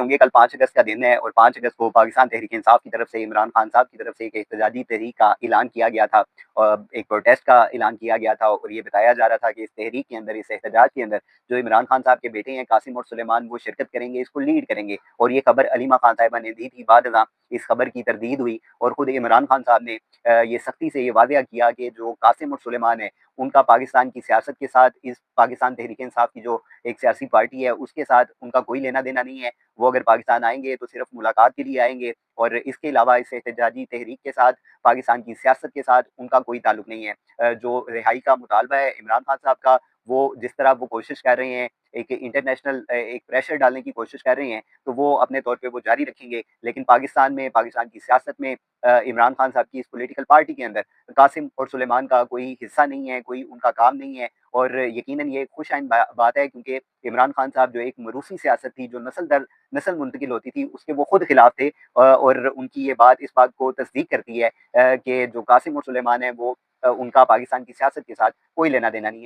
होंगे। कल 5 अगस्त का दिन है और 5 अगस्त को पाकिस्तान तहरीक-ए-इंसाफ की तरफ से इमरान खान साहब की तरफ से एक एहतजाजी तहरीक का ऐलान किया गया था। एक प्रोटेस्ट का ऐलान किया गया था और ये बताया जा रहा था कि इस तहरीक के अंदर, इस एहतजाज के अंदर जो इमरान खान साहब के बेटे हैं कासिम और सुलेमान, वो शिरकत करेंगे, इसको लीड करेंगे। और ये खबर अलीमा खान साहिबा ने दी थी। बाद इस खबर की तरदीद हुई और खुद इमरान खान साहब ने ये सख्ती से ये वाज़ेह किया कि जो कासिम और सुलेमान है, उनका पाकिस्तान की सियासत के साथ, इस पाकिस्तान तहरीक-ए-इंसाफ की जो एक सियासी पार्टी है, उसके साथ उनका कोई लेना-देना नहीं है। वो अगर पाकिस्तान आएँगे तो सिर्फ मुलाकात के लिए आएँगे और इसके अलावा इस एहतजाजी तहरीक के साथ, पाकिस्तान की सियासत के साथ उनका कोई ताल्लुक नहीं है। जो रिहाई का मुतालबा है इमरान खान साहब का, वो जिस तरह वो कोशिश कर रहे हैं, एक इंटरनेशनल एक प्रेशर डालने की कोशिश कर रहे हैं, तो वो अपने तौर पे वो जारी रखेंगे। लेकिन पाकिस्तान में, पाकिस्तान की सियासत में इमरान खान साहब की इस पॉलिटिकल पार्टी के अंदर कासिम और सुलेमान का कोई हिस्सा नहीं है, कोई उनका काम नहीं है और यकीनन ये खुश आइंद बात है क्योंकि इमरान खान साहब जो एक मरूसी सियासत थी, जो नस्ल दर नस्ल मुंतकिल होती थी, उसके वो खुद खिलाफ थे और उनकी ये बात इस बात को तस्दीक करती है कि जो कासिम और सुलेमान है वो उनका पाकिस्तान की सियासत के साथ कोई लेना-देना नहीं है।